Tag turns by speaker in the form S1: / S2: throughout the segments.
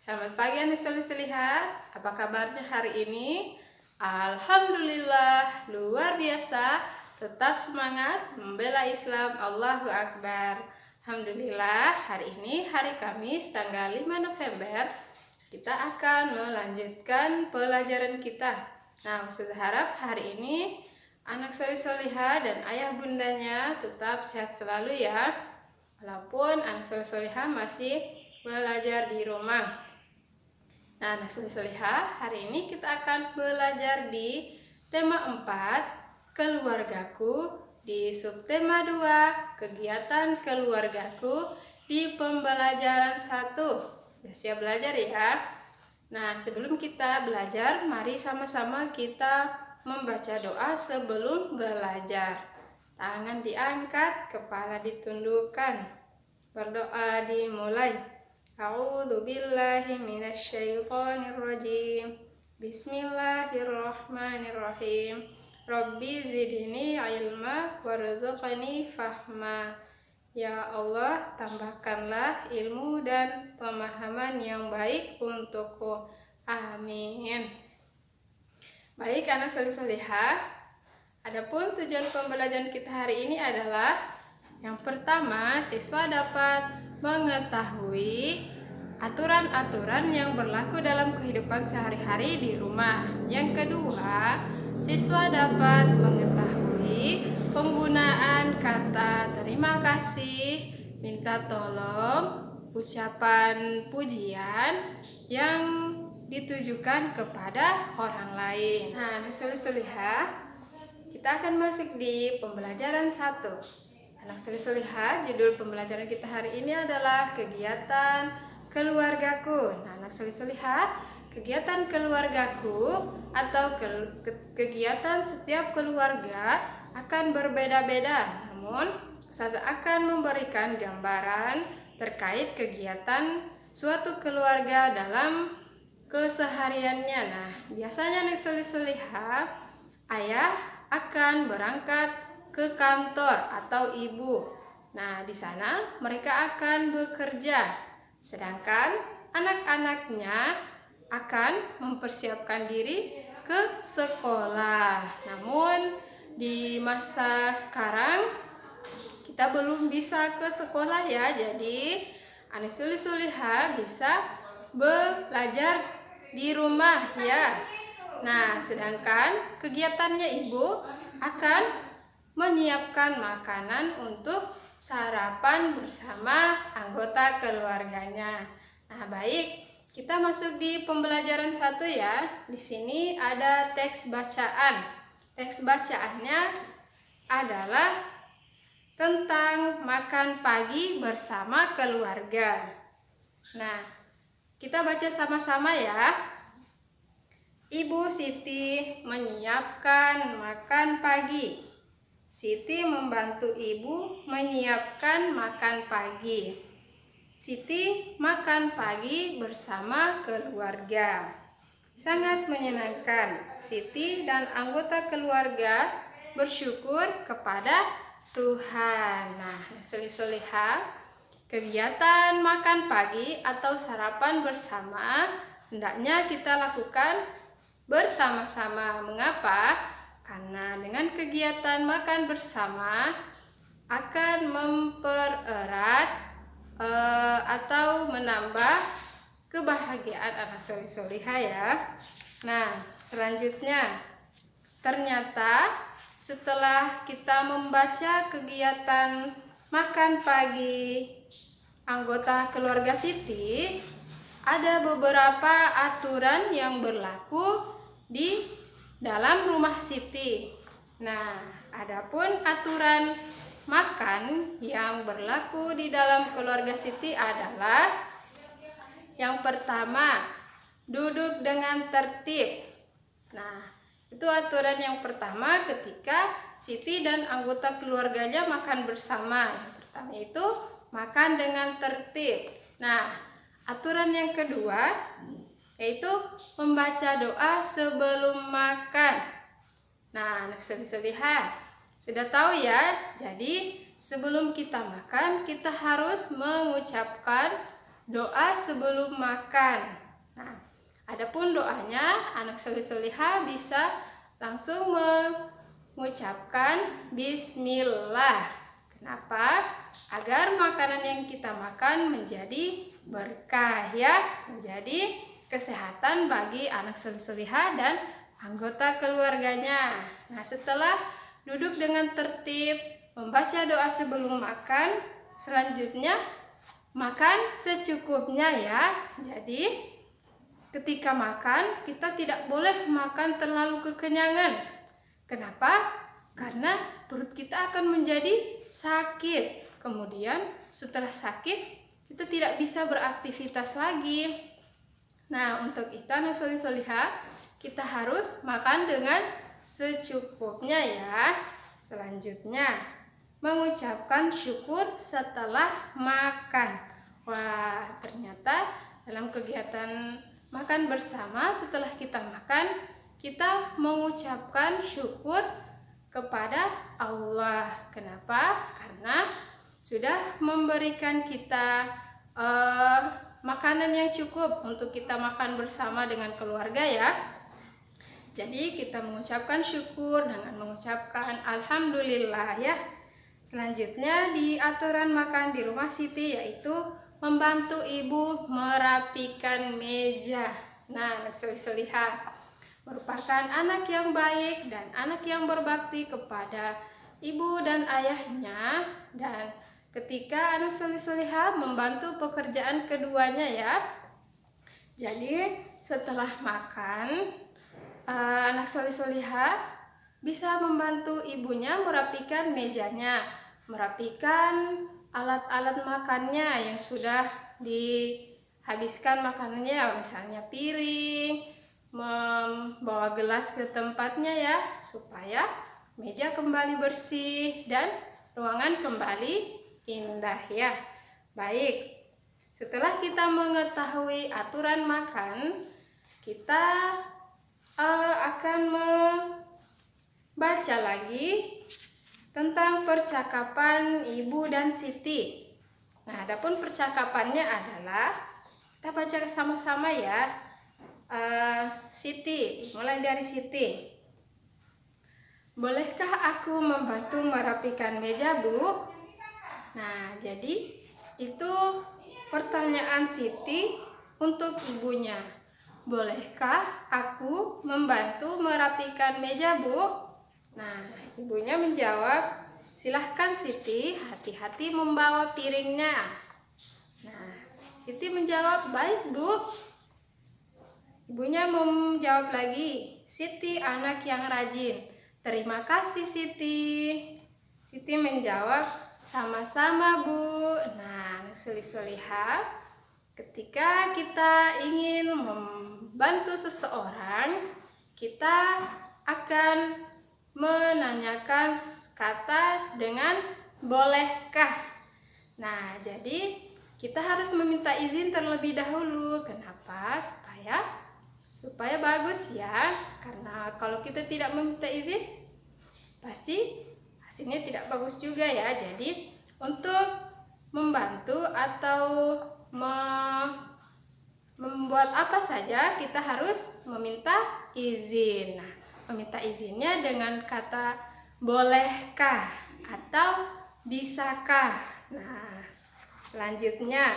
S1: Selamat pagi anak solih-solihah. Apa kabarnya hari ini? Alhamdulillah, luar biasa. Tetap semangat membela Islam. Allahu Akbar. Alhamdulillah, hari ini hari Kamis tanggal 5 November. Kita akan melanjutkan pelajaran kita. Nah, Ustaz harap hari ini anak solih-solihah dan ayah bundanya tetap sehat selalu ya. Walaupun anak solih-solihah masih belajar di rumah. Nah, anak solih-solihah, hari ini kita akan belajar di tema 4, keluargaku, di subtema 2, kegiatan keluargaku, di pembelajaran 1. Sudah siap belajar ya? Nah, sebelum kita belajar, mari sama-sama kita membaca doa sebelum belajar. Tangan diangkat, kepala ditundukkan. Berdoa dimulai. A'udzu billahi minasyaitonir rajim. Bismillahirrahmanirrahim. Rabbi zidni ilma warzuqni fahma. Ya Allah, tambahkanlah ilmu dan pemahaman yang baik untukku. Amin. Baik anak solih-solihah, adapun tujuan pembelajaran kita hari ini adalah yang pertama, siswa dapat mengetahui aturan-aturan yang berlaku dalam kehidupan sehari-hari di rumah. Yang kedua, siswa dapat mengetahui penggunaan kata terima kasih, minta tolong, ucapan pujian yang ditujukan kepada orang lain. Nah, solih-solihah, kita akan masuk di pembelajaran 1. Anak solih-solihah, judul pembelajaran kita hari ini adalah kegiatan keluargaku. Nah, anak solih-solihah, kegiatan keluargaku atau kegiatan setiap keluarga akan berbeda-beda. Namun, saya akan memberikan gambaran terkait kegiatan suatu keluarga dalam kesehariannya. Nah, biasanya anak solih-solihah, ayah akan berangkat ke kantor atau ibu. Nah, di sana mereka akan bekerja. Sedangkan anak-anaknya akan mempersiapkan diri ke sekolah. Namun di masa sekarang kita belum bisa ke sekolah ya. Jadi anak solih-solihah bisa belajar di rumah ya. Nah, sedangkan kegiatannya ibu akan menyiapkan makanan untuk sarapan bersama anggota keluarganya. Nah, baik, kita masuk di pembelajaran 1 ya. Di sini ada teks bacaan. Teks bacaannya adalah tentang makan pagi bersama keluarga. Nah, kita baca sama-sama ya. Ibu Siti menyiapkan makan pagi. Siti membantu ibu menyiapkan makan pagi. Siti makan pagi bersama keluarga. Sangat menyenangkan. Siti dan anggota keluarga bersyukur kepada Tuhan. Nah, solih-solihah, kegiatan makan pagi atau sarapan bersama hendaknya kita lakukan bersama-sama. Mengapa? Karena dengan kegiatan makan bersama akan mempererat atau menambah kebahagiaan anak solih-solihah ya. Nah, selanjutnya, ternyata setelah kita membaca kegiatan makan pagi anggota keluarga Siti, ada beberapa aturan yang berlaku di dalam rumah Siti. Nah, adapun aturan makan yang berlaku di dalam keluarga Siti adalah yang pertama, duduk dengan tertib. Nah, itu aturan yang pertama ketika Siti dan anggota keluarganya makan bersama. Yang pertama itu makan dengan tertib. Nah, aturan yang kedua yaitu membaca doa sebelum makan. Nah, anak solih-solihah, sudah tahu ya. Jadi sebelum kita makan, kita harus mengucapkan doa sebelum makan. Nah, adapun doanya anak soleh-solihah bisa langsung mengucapkan bismillah. Kenapa? Agar makanan yang kita makan menjadi berkah ya, menjadi kesehatan bagi anak soleh-solihah dan anggota keluarganya. Nah, setelah duduk dengan tertib, membaca doa sebelum makan, selanjutnya makan secukupnya ya. Jadi ketika makan, kita tidak boleh makan terlalu kekenyangan. Kenapa? Karena perut kita akan menjadi sakit. Kemudian setelah sakit, kita tidak bisa beraktivitas lagi. Nah, untuk itu anak soleh-solihah, kita harus makan dengan secukupnya ya. Selanjutnya, mengucapkan syukur setelah makan. Wah, ternyata dalam kegiatan makan bersama, setelah kita makan, kita mengucapkan syukur kepada Allah. Kenapa? Karena sudah memberikan kita makanan yang cukup untuk kita makan bersama dengan keluarga ya. Jadi kita mengucapkan syukur dengan mengucapkan alhamdulillah ya. Selanjutnya di aturan makan di rumah Siti yaitu membantu ibu merapikan meja. Nah, anak soleh-solihah merupakan anak yang baik dan anak yang berbakti kepada ibu dan ayahnya. Dan ketika anak soleh-solihah membantu pekerjaan keduanya ya. Jadi setelah makan, anak soleh-solihah bisa membantu ibunya merapikan mejanya, merapikan alat-alat makannya yang sudah dihabiskan makanannya, misalnya piring, membawa gelas ke tempatnya ya, supaya meja kembali bersih dan ruangan kembali indah ya. Baik, setelah kita mengetahui aturan makan, kita akan membaca lagi tentang percakapan ibu dan Siti. Nah, adapun percakapannya adalah, kita baca sama-sama ya. Siti, mulai dari Siti. Bolehkah aku membantu merapikan meja, Bu? Nah, jadi itu pertanyaan Siti untuk ibunya. Bolehkah aku membantu merapikan meja, Bu? Nah, ibunya menjawab, silahkan Siti, hati-hati membawa piringnya. Nah, Siti menjawab, baik Bu. Ibunya menjawab lagi, Siti anak yang rajin. Terima kasih Siti. Siti menjawab, sama-sama Bu. Nah, soleh-solihah, ketika kita ingin membantu seseorang, kita akan menanyakan kata dengan bolehkah. Nah, jadi kita harus meminta izin terlebih dahulu. Kenapa? Supaya bagus ya. Karena kalau kita tidak meminta izin, pasti hasilnya tidak bagus juga ya. Jadi untuk membantu atau membuat apa saja, kita harus meminta izin. Nah, meminta izinnya dengan kata bolehkah atau bisakah. Nah, selanjutnya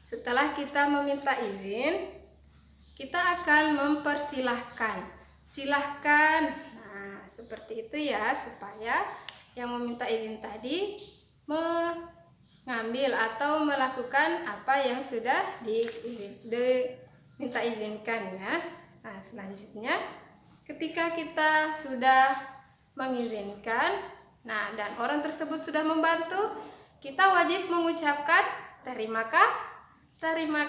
S1: setelah kita meminta izin, kita akan mempersilahkan. Silahkan. Nah, seperti itu ya, supaya yang meminta izin tadi mengambil atau melakukan apa yang sudah diminta izinkan ya. Nah, selanjutnya ketika kita sudah mengizinkan, nah dan orang tersebut sudah membantu, kita wajib mengucapkan terima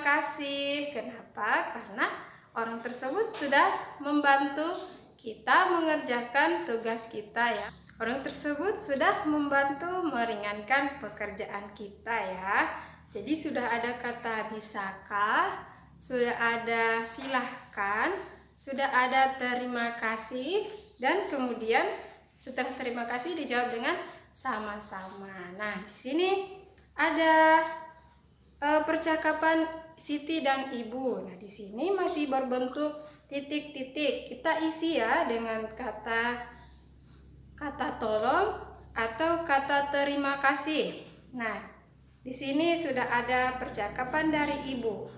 S1: kasih. Kenapa? Karena orang tersebut sudah membantu kita mengerjakan tugas kita ya. Orang tersebut sudah membantu meringankan pekerjaan kita ya. Jadi sudah ada kata bisakah, sudah ada silahkan, sudah ada terima kasih, dan kemudian setelah terima kasih dijawab dengan sama-sama. Nah, di sini ada percakapan Siti dan Ibu. Nah, di sini masih berbentuk titik-titik. Kita isi ya dengan kata tolong atau kata terima kasih. Nah, di sini sudah ada percakapan dari Ibu.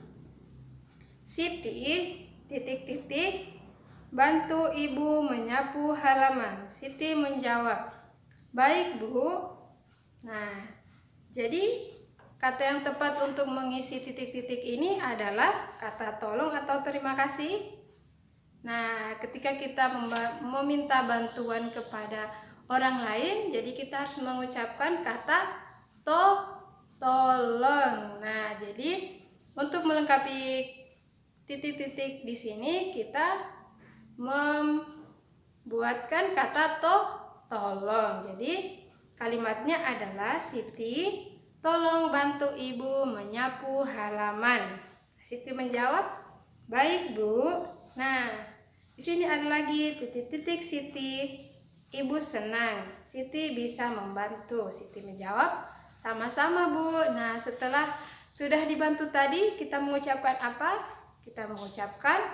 S1: Siti titik-titik bantu Ibu menyapu halaman. Siti menjawab, "Baik, Bu." Nah, jadi kata yang tepat untuk mengisi titik-titik ini adalah kata tolong atau terima kasih. Nah, ketika kita meminta bantuan kepada orang lain, jadi kita harus mengucapkan kata tolong. Nah, jadi untuk melengkapi titik-titik di sini kita membuatkan kata tolong. Jadi kalimatnya adalah, Siti tolong bantu Ibu menyapu halaman. Siti menjawab, "Baik, Bu." Nah, di sini ada lagi titik-titik Siti. Ibu senang Siti bisa membantu. Siti menjawab, "Sama-sama, Bu." Nah, setelah sudah dibantu tadi, kita mengucapkan apa? Kita mengucapkan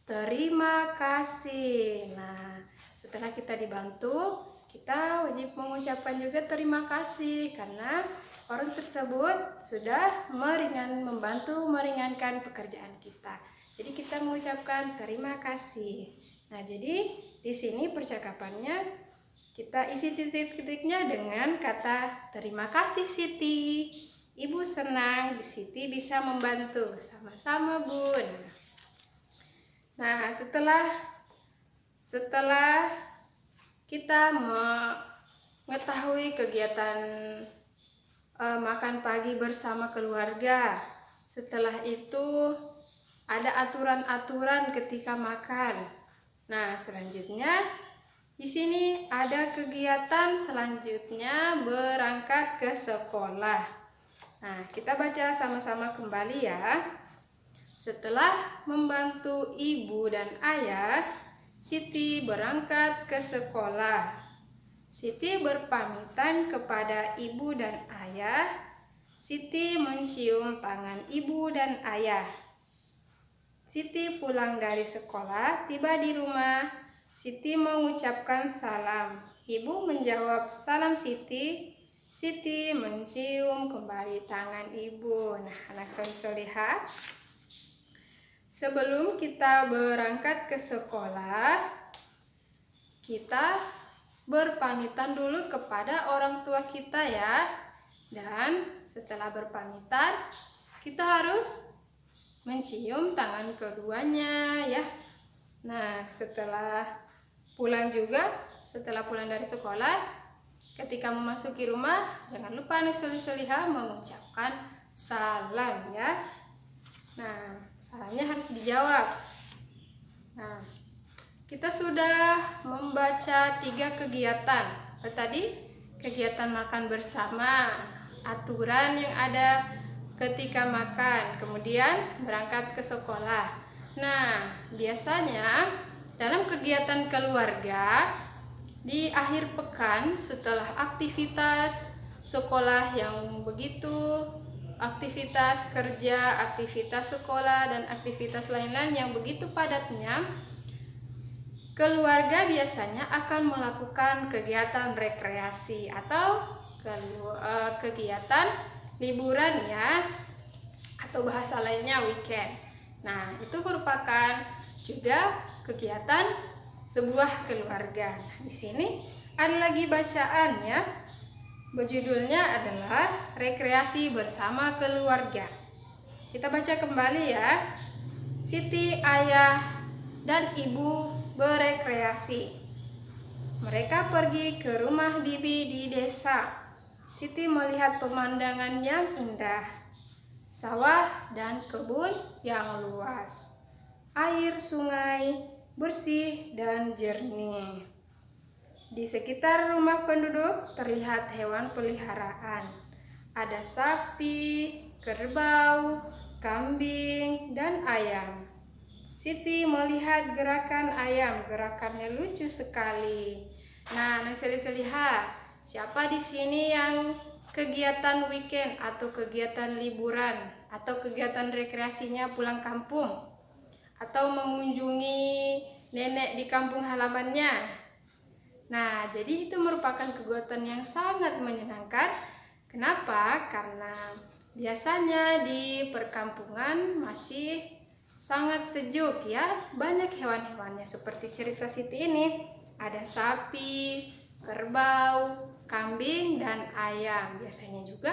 S1: terima kasih. Nah, setelah kita dibantu, kita wajib mengucapkan juga terima kasih karena orang tersebut sudah membantu meringankan pekerjaan kita. Jadi kita mengucapkan terima kasih. Nah, jadi di sini percakapannya kita isi titik-titiknya dengan kata terima kasih Siti. Ibu senang Siti bisa membantu. Sama-sama, Bu. Nah, setelah kita mengetahui kegiatan makan pagi bersama keluarga, setelah itu ada aturan-aturan ketika makan. Nah, selanjutnya di sini ada kegiatan selanjutnya berangkat ke sekolah. Nah, kita baca sama-sama kembali ya. Setelah membantu ibu dan ayah, Siti berangkat ke sekolah. Siti berpamitan kepada ibu dan ayah. Siti mencium tangan ibu dan ayah. Siti pulang dari sekolah, tiba di rumah. Siti mengucapkan salam. Ibu menjawab salam Siti. Siti mencium kembali tangan ibu. Nah, anak soleh-solehah, sebelum kita berangkat ke sekolah, kita berpamitan dulu kepada orang tua kita ya. Dan setelah berpamitan, kita harus mencium tangan keduanya ya. Nah, setelah pulang dari sekolah, ketika memasuki rumah, jangan lupa anak soleh-solehah mengucapkan salam ya. Nah, salamnya harus dijawab. Nah, kita sudah membaca 3 kegiatan. Tadi kegiatan makan bersama, aturan yang ada ketika makan, kemudian berangkat ke sekolah. Nah, biasanya dalam kegiatan keluarga di akhir pekan setelah aktivitas sekolah yang begitu, aktivitas kerja, aktivitas sekolah, dan aktivitas lain-lain yang begitu padatnya, keluarga biasanya akan melakukan kegiatan rekreasi atau kegiatan liburan ya, atau bahasa lainnya weekend. Nah, itu merupakan juga kegiatan sebuah keluarga. Nah, di sini ada lagi bacaan ya. Berjudulnya adalah rekreasi bersama keluarga. Kita baca kembali ya. Siti, ayah, dan ibu berekreasi. Mereka pergi ke rumah bibi di desa. Siti melihat pemandangan yang indah, sawah dan kebun yang luas, air sungai bersih dan jernih. Di sekitar rumah penduduk terlihat hewan peliharaan. Ada sapi, kerbau, kambing, dan ayam. Siti melihat gerakan ayam, gerakannya lucu sekali. Nah, anak soleh-solehah, siapa di sini yang kegiatan weekend atau kegiatan liburan atau kegiatan rekreasinya pulang kampung atau mengunjungi nenek di kampung halamannya. Nah, jadi itu merupakan kegiatan yang sangat menyenangkan. Kenapa? Karena biasanya di perkampungan masih sangat sejuk ya. Banyak hewan-hewannya seperti cerita Siti ini. Ada sapi, kerbau, kambing, dan ayam. Biasanya juga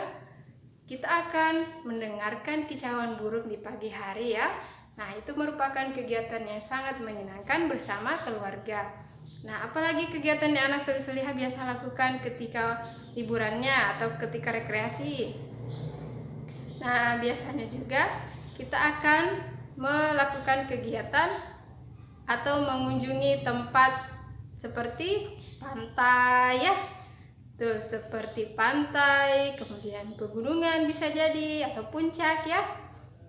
S1: kita akan mendengarkan kicauan burung di pagi hari ya. Nah, itu merupakan kegiatan yang sangat menyenangkan bersama keluarga. Nah, apalagi kegiatan yang anak solih-solihah biasa lakukan ketika liburannya atau ketika rekreasi. Nah, biasanya juga kita akan melakukan kegiatan atau mengunjungi tempat seperti pantai ya. Betul, seperti pantai, kemudian pegunungan bisa jadi atau puncak ya.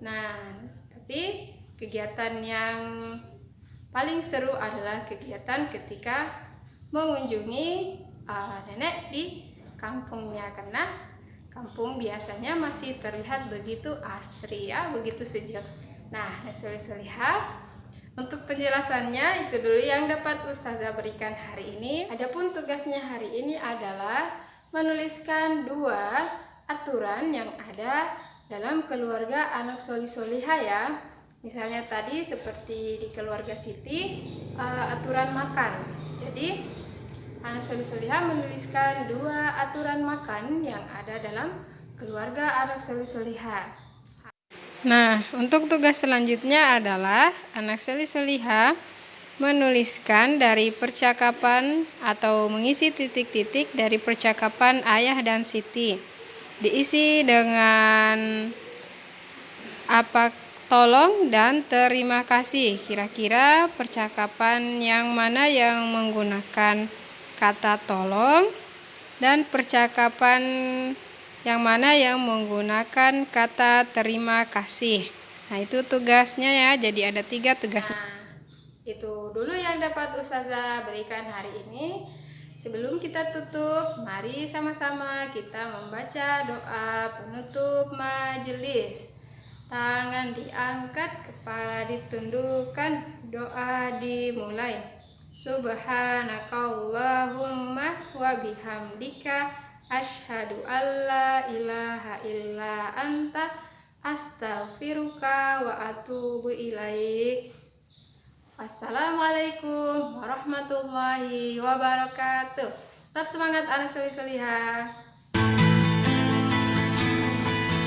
S1: Nah, tapi kegiatan yang paling seru adalah kegiatan ketika mengunjungi nenek di kampungnya, karena kampung biasanya masih terlihat begitu asri ya, begitu sejuk. Nah, solih-solihah, untuk penjelasannya itu dulu yang dapat Ustazah berikan hari ini. Adapun tugasnya hari ini adalah menuliskan 2 aturan yang ada dalam keluarga anak solih-solihah ya. Misalnya tadi seperti di keluarga Siti, aturan makan. Jadi anak solih-solihah menuliskan 2 aturan makan yang ada dalam keluarga anak solih-solihah. Nah, untuk tugas selanjutnya adalah anak solih-solihah menuliskan dari percakapan atau mengisi titik-titik dari percakapan ayah dan Siti. Diisi dengan apa, tolong dan terima kasih. Kira-kira percakapan yang mana yang menggunakan kata tolong dan percakapan yang mana yang menggunakan kata terima kasih. Nah, itu tugasnya ya. Jadi ada 3 tugas. Nah, itu dulu yang dapat Ustazah berikan hari ini. Sebelum kita tutup, mari sama-sama kita membaca doa penutup majelis. Tangan diangkat, kepala ditundukkan, doa dimulai. Subhanakallahumma wa bihamdika asyhadu alla ilaha illa anta astaghfiruka wa atubu ilaik. Assalamualaikum warahmatullahi wabarakatuh. Tetap semangat anak solih-solihah.